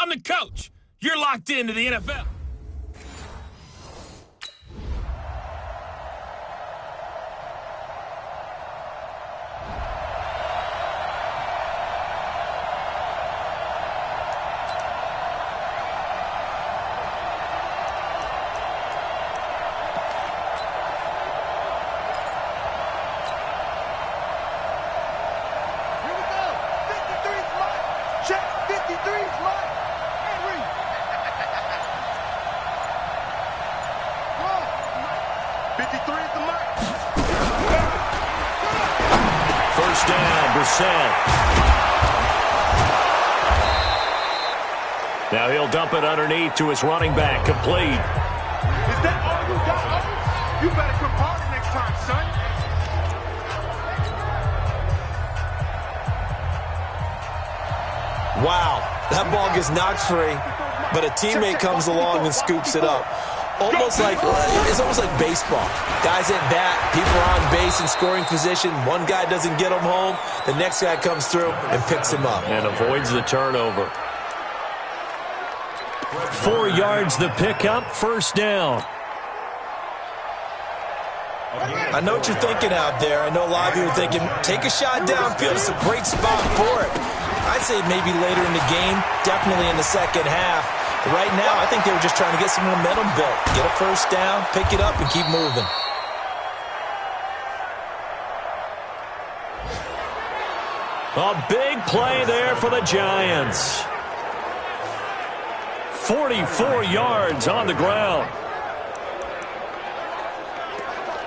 I'm the coach. You're locked into the NFL. First down, Brissett. Now he'll dump it underneath to his running back, complete. Is that all you got? You better quit partying next time, son. Wow, that ball gets knocked free, but a teammate comes along and scoops it up. It's almost like baseball. Guys at bat, people are on base in scoring position. One guy doesn't get him home. The next guy comes through and picks him up. And avoids the turnover. 4 yards the pickup, first down. I know what you're thinking out there. I know a lot of you are thinking, take a shot downfield. It's a great spot for it. I'd say maybe later in the game, definitely in the second half. But right now, I think they were just trying to get some momentum built. Get a first down, pick it up, and keep moving. A big play there for the Giants. 44 yards on the ground.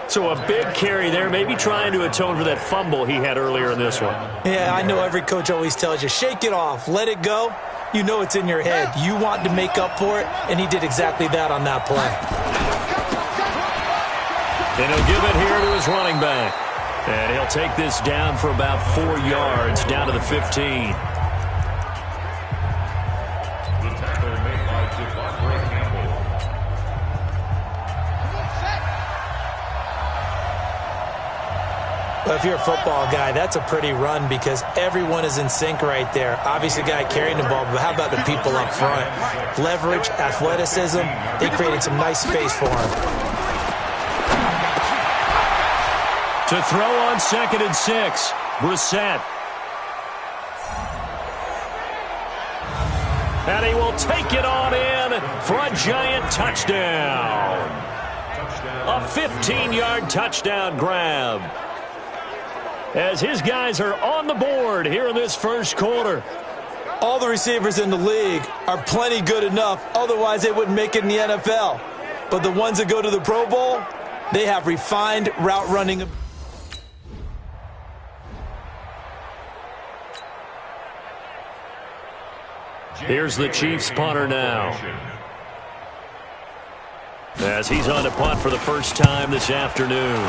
So a big carry there, maybe trying to atone for that fumble he had earlier in this one. Yeah, I know every coach always tells you, shake it off, let it go. You know it's in your head. You want to make up for it, and he did exactly that on that play. And he'll give it here to his running back. And he'll take this down for about 4 yards, down to the 15. Well, if you're a football guy, that's a pretty run because everyone is in sync right there. Obviously, the guy carrying the ball, but how about the people up front? Leverage, athleticism, they created some nice space for him. To throw on 2nd and 6, Brissett. And he will take it on in for a Giant touchdown. A 15-yard touchdown grab. As his guys are on the board here in this first quarter. All the receivers in the league are plenty good enough, otherwise they wouldn't make it in the NFL. But the ones that go to the Pro Bowl, they have refined route running. Here's the Chiefs punter now. As he's on to punt for the first time this afternoon.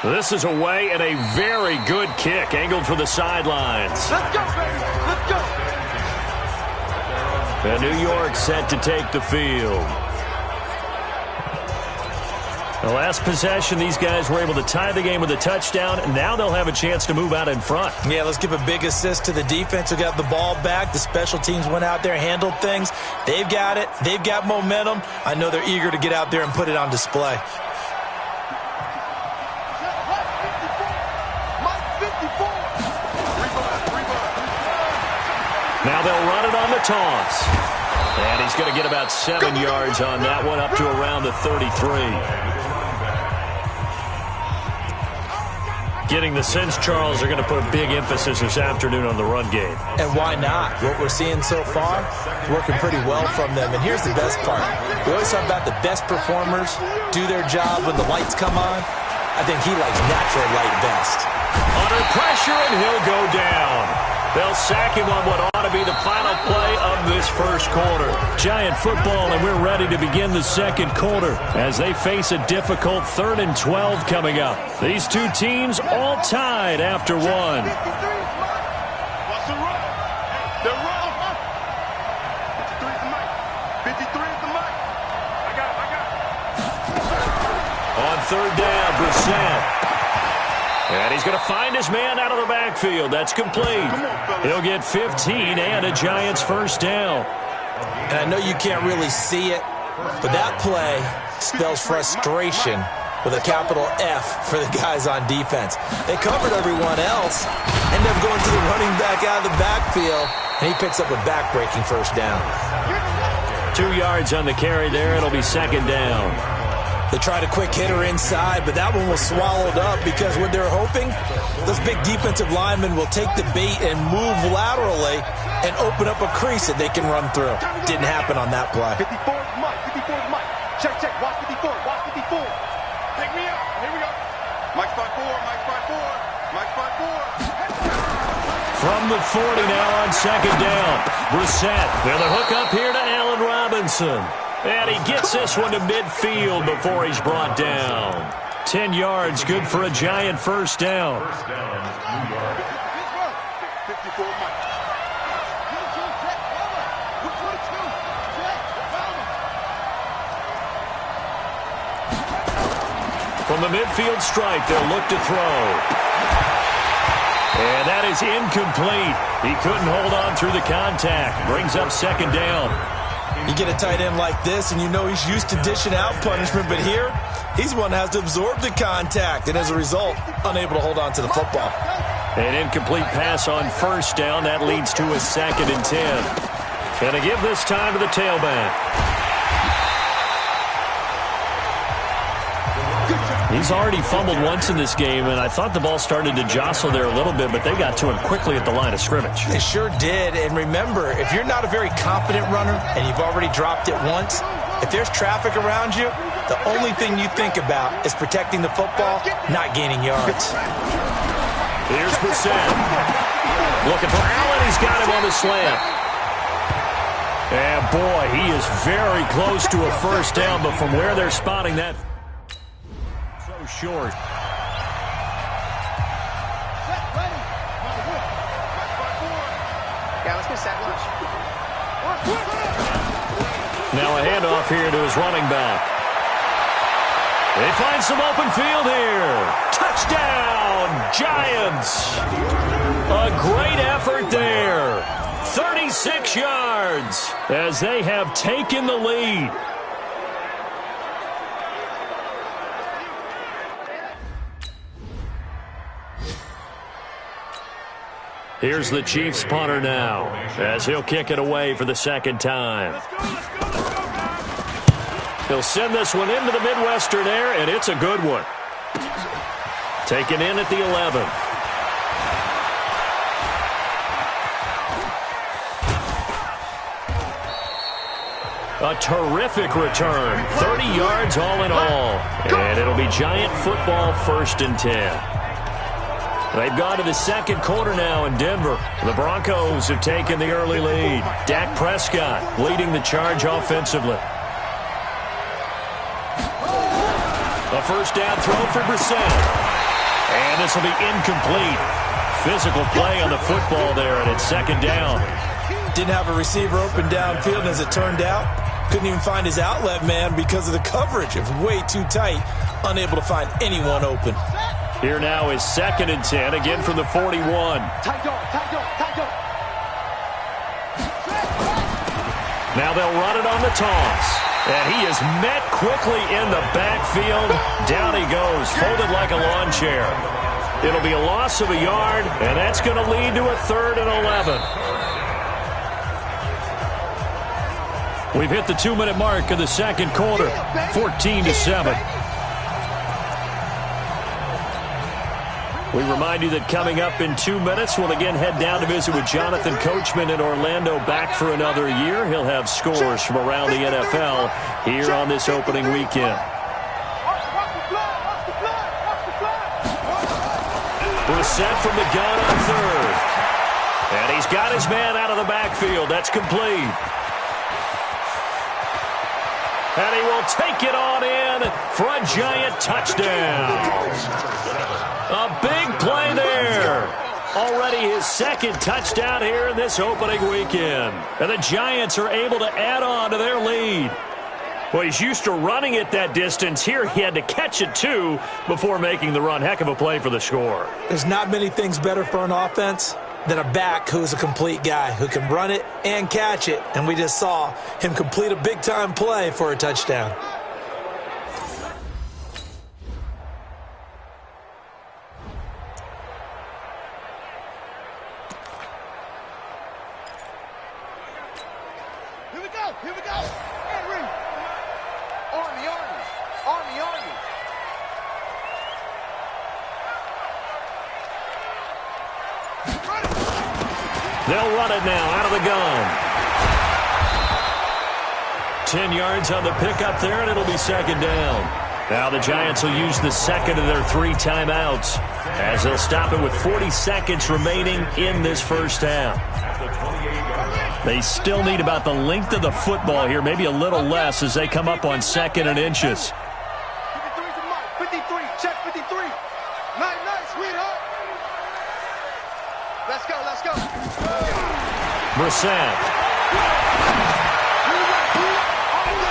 This is away and a very good kick, angled for the sidelines. Let's go, baby. Let's go. And New York set to take the field. The last possession, these guys were able to tie the game with a touchdown, and now they'll have a chance to move out in front. Yeah, let's give a big assist to the defense who got the ball back. The special teams went out there, handled things. They've got it. They've got momentum. I know they're eager to get out there and put it on display. Now they'll run it on the toss. And he's going to get about 7 yards on that one, up to around the 33. Getting the sense, Charles, are going to put a big emphasis this afternoon on the run game. And why not? What we're seeing so far is working pretty well from them. And here's the best part. We always talk about the best performers do their job when the lights come on. I think he likes natural light best. Under pressure, and he'll go down. They'll sack him on what ought to be the final play of this first quarter. Giant football, and we're ready to begin the second quarter as they face a difficult 3rd and 12 coming up. These two teams all tied after one. What's the run? The run. 53 is the mic. 53 is the mic. I got it. On 3rd down, Brissett. And he's going to find his man out of the backfield. That's complete. He'll get 15 and a Giants first down. And I know you can't really see it, but that play spells frustration with a capital F for the guys on defense. They covered everyone else, end up going to the running back out of the backfield, and he picks up a back-breaking first down. 2 yards on the carry there. It'll be second down. They tried a quick hitter inside, but that one was swallowed up because what they're hoping, those big defensive linemen will take the bait and move laterally and open up a crease that they can run through. Didn't happen on that play. 54 is Mike. 54 is Mike. Check, check. Watch 54. Watch 54. Take me out. Here we go. Mike's 5-4. Mike's 5-4. Mike's 5-4. From the 40 now on second down. Brissett with a hook up here to Allen Robinson. And he gets this one to midfield before he's brought down. 10 yards, good for a Giant first down. 54 Mike. From the midfield stripe, they'll look to throw. And that is incomplete. He couldn't hold on through the contact. Brings up second down. You get a tight end like this, and you know he's used to dishing out punishment, but here, he's one that has to absorb the contact, and as a result, unable to hold on to the football. An incomplete pass on first down. That leads to a 2nd and 10. And to give this time to the tailback. He's already fumbled once in this game, and I thought the ball started to jostle there a little bit, but they got to him quickly at the line of scrimmage. They sure did, and remember, if you're not a very confident runner and you've already dropped it once, if there's traffic around you, the only thing you think about is protecting the football, not gaining yards. Here's Brissett. Looking for Allen. He's got him on the slant. And, boy, he is very close to a first down, but from where they're spotting that, short. Yeah, let's get set. Now a handoff here to his running back. They find some open field here. Touchdown, Giants. A great effort there. 36 yards as they have taken the lead. Here's the Chiefs punter now as he'll kick it away for the second time. He'll send this one into the Midwestern air, and it's a good one. Taken in at the 11. A terrific return. 30 yards all in all. And it'll be Giant football 1st and 10. They've gone to the second quarter now in Denver. The Broncos have taken the early lead. Dak Prescott leading the charge offensively. A first down throw for Brissett. And this will be incomplete. Physical play on the football there, and it's second down. Didn't have a receiver open downfield, and as it turned out, couldn't even find his outlet man because of the coverage. It was way too tight, unable to find anyone open. Here now is 2nd and 10, again from the 41. Now they'll run it on the toss. And he is met quickly in the backfield. Down he goes, folded like a lawn chair. It'll be a loss of a yard, and that's going to lead to a 3rd and 11. We've hit the 2-minute mark of the second quarter, 14-7. We remind you that coming up in 2 minutes, we'll again head down to visit with Jonathan Coachman in Orlando, back for another year. He'll have scores from around the NFL here on this opening weekend. Brissett from the gun on 3rd. And he's got his man out of the backfield. That's complete. And he will take it on in for a Giant touchdown. A big play there. Already his 2nd touchdown here in this opening weekend. And the Giants are able to add on to their lead. Well, he's used to running it that distance. Here he had to catch it, too, before making the run. Heck of a play for the score. There's not many things better for an offense than a back who's a complete guy, who can run it and catch it. And we just saw him complete a big-time play for a touchdown. Here we go. Here we go. Henry. Army. They'll run it now out of the gun. 10 yards on the pickup there, and it'll be second down. Now the Giants will use the second of their 3 timeouts as they'll stop it with 40 seconds remaining in this first half. They still need about the length of the football here, maybe a little less as they come up on 2nd and inches. 53 to Mike. 53. Check 53. Nice, sweetheart. Let's go. Brissett.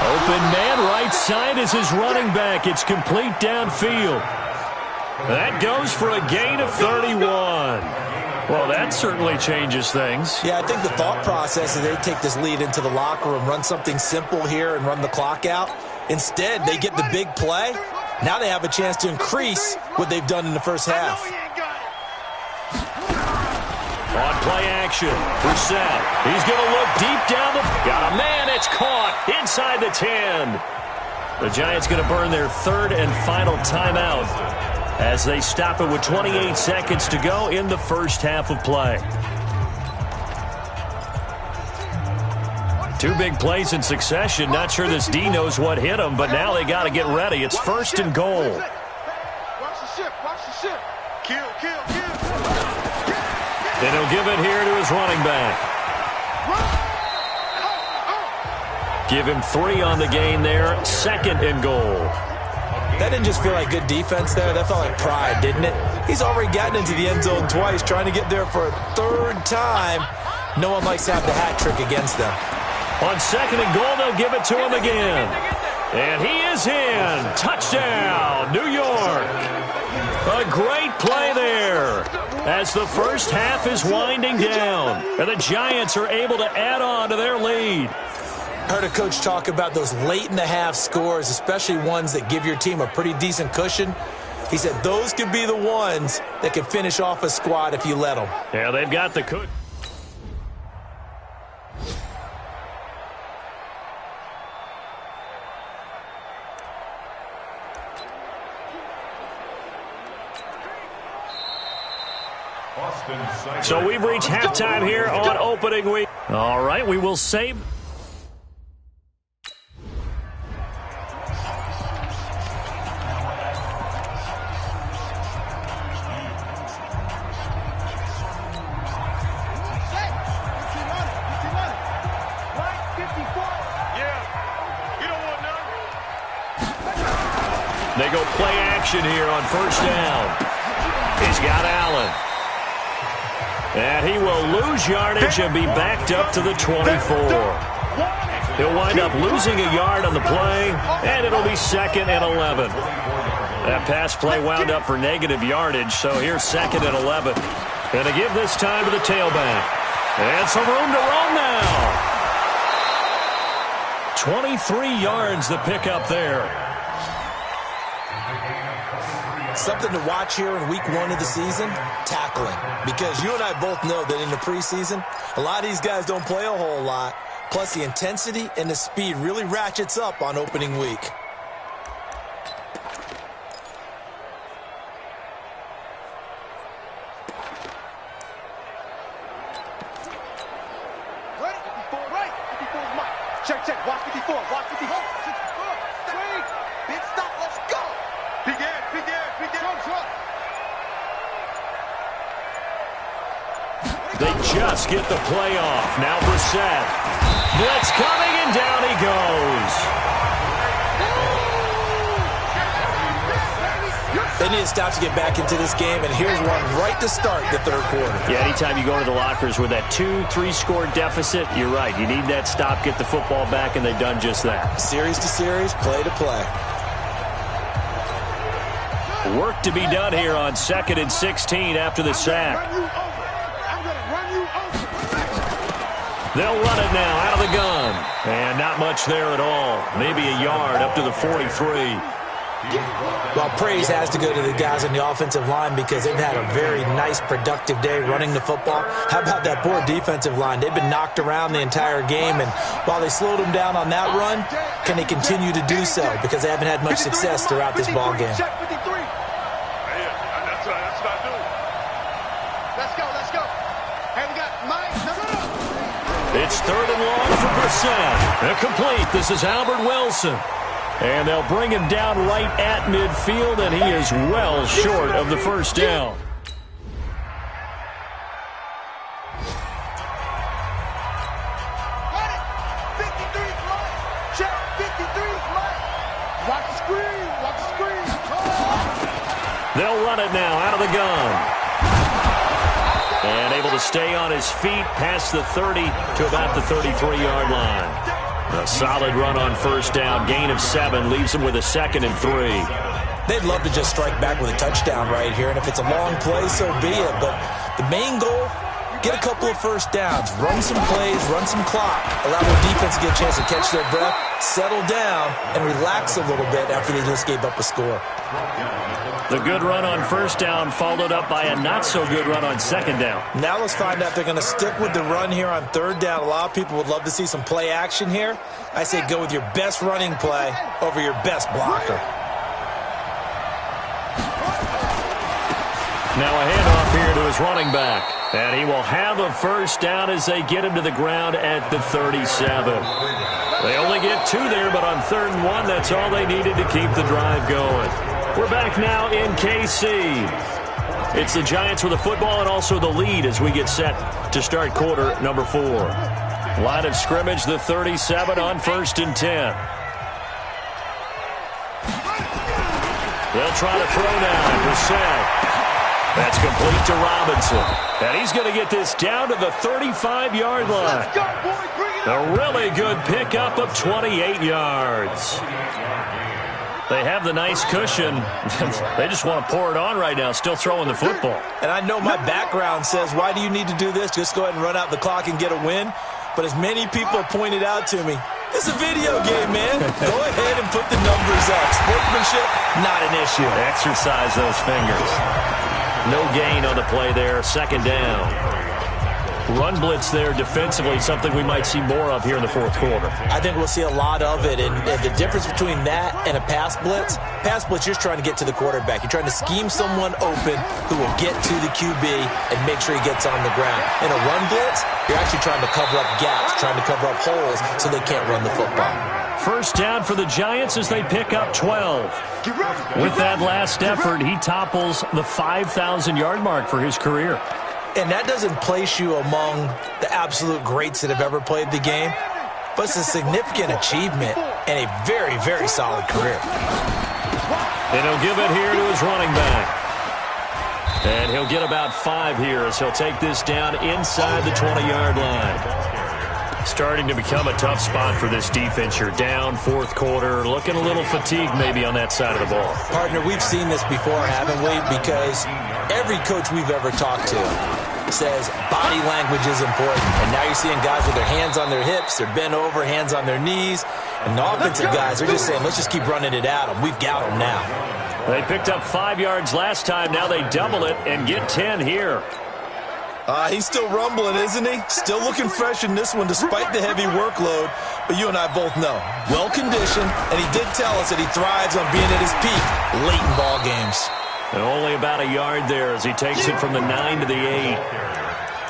Open man right side is his running back. It's complete downfield. That goes for a gain of 31. Well, that certainly changes things. Yeah, I think the thought process is they take this lead into the locker room, run something simple here and run the clock out. Instead, they get the big play. Now they have a chance to increase what they've done in the first half. On play action, Brissett. He's going to look deep down the... Got a man, it's caught inside the 10. The Giants going to burn their 3rd and final timeout as they stop it with 28 seconds to go in the first half of play. 2 big plays in succession. Not sure this D knows what hit him, but now they got to get ready. It's 1st and goal. Watch the ship. Kill. And he'll give it here to his running back. Give him 3 on the gain there. 2nd and goal. That didn't just feel like good defense there. That felt like pride, didn't it? He's already gotten into the end zone twice, trying to get there for a 3rd time. No one likes to have the hat trick against them. On 2nd and goal, they'll give it to him again. And he is in. Touchdown, New York. A great play there as the first half is winding down. And the Giants are able to add on to their lead. I heard a coach talk about those late-in-the-half scores, especially ones that give your team a pretty decent cushion. He said those could be the ones that can finish off a squad if you let them. Yeah, they've got the cook. So we've reached halftime here on opening week. All right, we will save. They go play action here on 1st down. He's got Allen. And he will lose yardage and be backed up to the 24. He'll wind up losing a yard on the play, and it'll be 2nd and 11. That pass play wound up for negative yardage, so here's 2nd and 11. And to give this time to the tailback. And some room to roam now. 23 yards the pickup there. Something to watch here in week 1 of the season, tackling. Because you and I both know that in the preseason, a lot of these guys don't play a whole lot. Plus, the intensity and the speed really ratchets up on opening week. Right. 54 is Mike. Check. Watch 54. Swing. Big stop. Let's go. Big air. They just get the play off. Now Brissett. Blitz coming, and down he goes. They need to stop to get back into this game, and here's one right to start the third quarter. Yeah, anytime you go into the lockers with that 2-3 score deficit, you're right. You need that stop, get the football back, and they've done just that. Series to series, play to play. Work to be done here on 2nd and 16 after the sack. They'll run it now out of the gun. And not much there at all. Maybe a yard up to the 43. Well, praise has to go to the guys on the offensive line because they've had a very nice, productive day running the football. How about that poor defensive line? They've been knocked around the entire game, and while they slowed them down on that run, can they continue to do so? Because they haven't had much success throughout this ball game. It's 3rd and long for Brissett. Complete. This is Albert Wilson. And they'll bring him down right at midfield, and he is well short of the first down. They'll run it now out of the gun. And able to stay on his feet past the 30 to about the 33-yard line. A solid run on first down, gain of 7, leaves him with a 2nd and 3. They'd love to just strike back with a touchdown right here, and if it's a long play, so be it. But the main goal, get a couple of first downs, run some plays, run some clock, allow the defense to get a chance to catch their breath, settle down, and relax a little bit after they just gave up a score. The good run on first down followed up by a not-so-good run on second down. Now let's find out if they're going to stick with the run here on third down. A lot of people would love to see some play action here. I say go with your best running play over your best blocker. Now a handoff here to his running back. And he will have a first down as they get him to the ground at the 37. They only get 2 there, but on 3rd and 1, that's all they needed to keep the drive going. We're back now in KC. It's the Giants with the football and also the lead as we get set to start quarter number 4. Line of scrimmage, the 37 on 1st and 10. They'll try to throw now. Brissett. That's complete to Robinson. And he's going to get this down to the 35-yard line. A really good pickup of 28 yards. They have the nice cushion. They just want to pour it on right now, still throwing the football. And I know my background says, why do you need to do this? Just go ahead and run out the clock and get a win. But as many people pointed out to me, it's a video game, man. Go ahead and put the numbers up. Sportsmanship, not an issue. Exercise those fingers. No gain on the play there, 2nd down. Run blitz there defensively, something we might see more of here in the 4th quarter. I think we'll see a lot of it, and the difference between that and a pass blitz, you're trying to get to the quarterback. You're trying to scheme someone open who will get to the QB and make sure he gets on the ground. In a run blitz, you're actually trying to cover up gaps, trying to cover up holes so they can't run the football. First down for the Giants as they pick up 12. With that last effort, he topples the 5,000-yard mark for his career. And that doesn't place you among the absolute greats that have ever played the game, but it's a significant achievement and a very, very solid career. And he'll give it here to his running back. And he'll get about 5 here as he'll take this down inside the 20-yard line. Starting to become a tough spot for this defense. You're down 4th quarter, looking a little fatigued maybe on that side of the ball. Partner, we've seen this before, haven't we? Because every coach we've ever talked to says body language is important. And now you're seeing guys with their hands on their hips, they're bent over, hands on their knees. And the offensive guys are just saying, let's just keep running it at them. We've got them now. They picked up 5 yards last time. Now they double it and get 10 here. He's still rumbling, isn't he? Still looking fresh in this one despite the heavy workload. But you and I both know, well-conditioned, and he did tell us that he thrives on being at his peak late in ball games. And only about a yard there as he takes it from the 9 to the 8.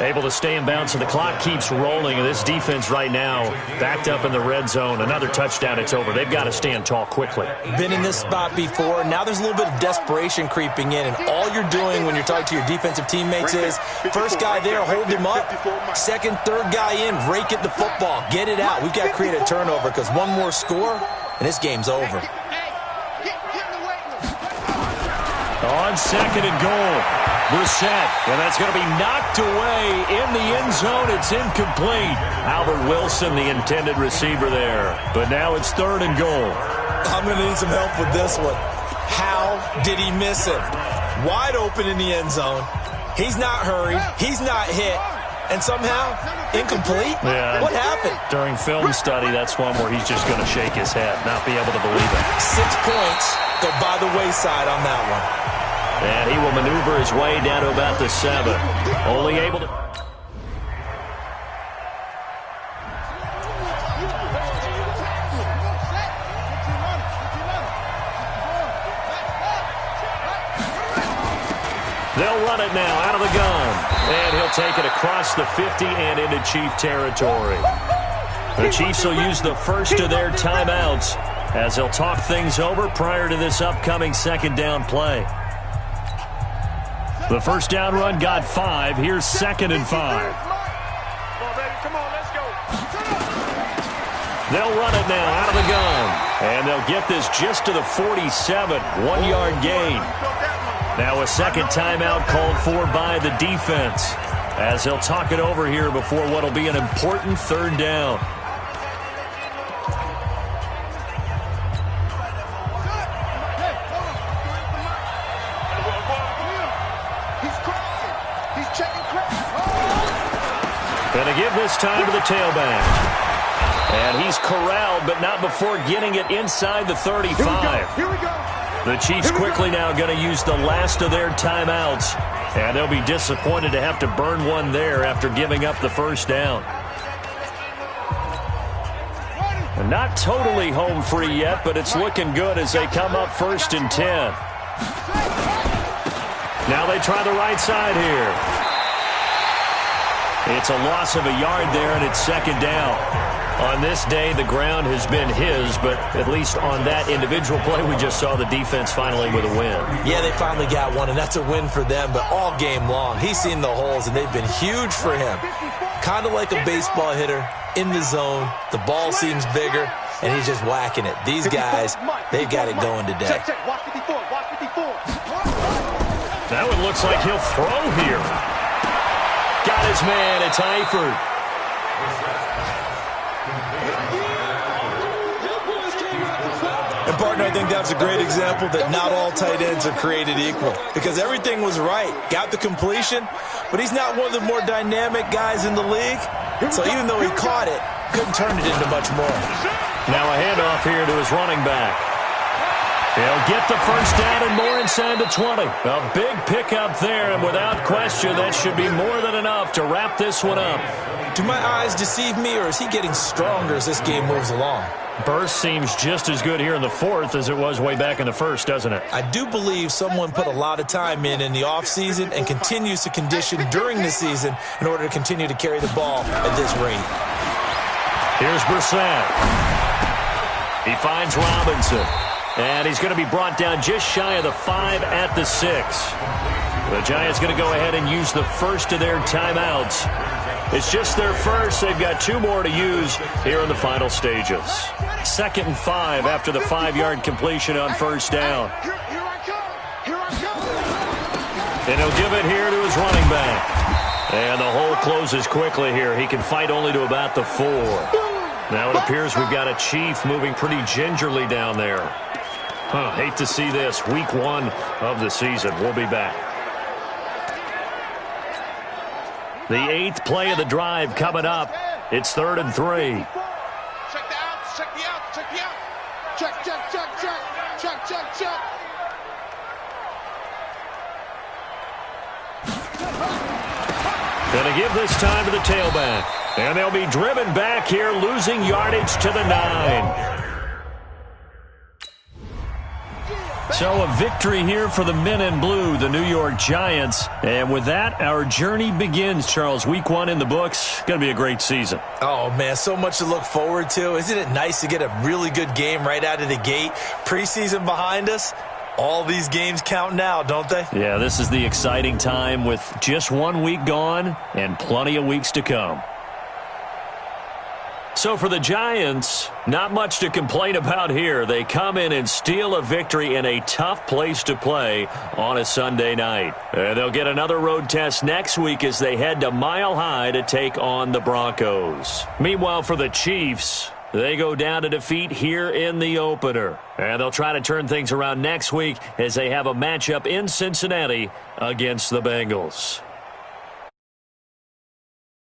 Able to stay in bounds, so the clock keeps rolling. And this defense right now backed up in the red zone. Another touchdown, it's over. They've got to stand tall quickly. Been in this spot before. Now there's a little bit of desperation creeping in. And all you're doing when you're talking to your defensive teammates is, first guy there, hold him up. Second, third guy in, rake at the football. Get it out. We've got to create a turnover because one more score, and this game's over. A On second and goal, Brissett, and that's going to be knocked away in the end zone. It's incomplete. Albert Wilson, the intended receiver there. But now it's third and goal. I'm going to need some help with this one. How did he miss it? Wide open in the end zone. He's not hurried. He's not hit. And somehow, incomplete? Yeah. What happened? During film study, that's one where he's just going to shake his head, not be able to believe it. 6 points go by the wayside on that one. And he will maneuver his way down to about the 7. Only able to... They'll run it now out of the gun. And he'll take it across the 50 and into Chief territory. The Chiefs will use the first of their timeouts as they'll talk things over prior to this upcoming second down play. The first down run got 5. Here's second and 5. Come on, let's go. They'll run it now out of the gun. And they'll get this just to the 47. 1-yard gain. Now a second timeout called for by the defense as they'll talk it over here before what will be an important third down. He's checking crack. Going to give this time to the tailback. And he's corralled, but not before getting it inside the 35. Here we go. The Chiefs quickly now going to use the last of their timeouts. And they'll be disappointed to have to burn one there after giving up the first down. And not totally home free yet, but it's looking good as they come up first and 10. Now they try the right side here. It's a loss of a yard there, and it's second down. On this day, the ground has been his, but at least on that individual play, we just saw the defense finally with a win. Yeah, they finally got one, and that's a win for them, but all game long, he's seen the holes, and they've been huge for him. Kind of like a baseball hitter in the zone. The ball seems bigger, and he's just whacking it. These guys, they've got it going today. Check. Watch 54. Watch 54. That one looks like he'll throw here. Got his man. It's Eifert. And, partner, I think that's a great example that not all tight ends are created equal because everything was right. Got the completion, but he's not one of the more dynamic guys in the league. So even though he caught it, couldn't turn it into much more. Now a handoff here to his running back. He'll get the first down and more inside the 20. A big pickup there, and without question, that should be more than enough to wrap this one up. Do my eyes deceive me, or is he getting stronger as this game moves along? Burst seems just as good here in the fourth as it was way back in the first, doesn't it? I do believe someone put a lot of time in the offseason and continues to condition during the season in order to continue to carry the ball at this rate. Here's Brissett. He finds Robinson. And he's going to be brought down just shy of the 5 at the 6. The Giants going to go ahead and use the first of their timeouts. It's just their first. They've got 2 more to use here in the final stages. Second and 5 after the 5-yard completion on first down. Here I come. And he'll give it here to his running back. And the hole closes quickly here. He can fight only to about the 4. Now it appears we've got a Chief moving pretty gingerly down there. Hate to see this. Week 1 of the season. We'll be back. The 8th play of the drive coming up. It's 3rd and 3. Check the outs. Check the outs. Check the outs. Check. Going to give this time to the tailback. And they'll be driven back here, losing yardage to the 9. So a victory here for the men in blue, the New York Giants. And with that, our journey begins, Charles. Week 1 in the books. Going to be a great season. Oh, man, so much to look forward to. Isn't it nice to get a really good game right out of the gate? Preseason behind us. All these games count now, don't they? Yeah, this is the exciting time with just 1 week gone and plenty of weeks to come. So for the Giants, not much to complain about here. They come in and steal a victory in a tough place to play on a Sunday night. And they'll get another road test next week as they head to Mile High to take on the Broncos. Meanwhile, for the Chiefs, they go down to defeat here in the opener. And they'll try to turn things around next week as they have a matchup in Cincinnati against the Bengals.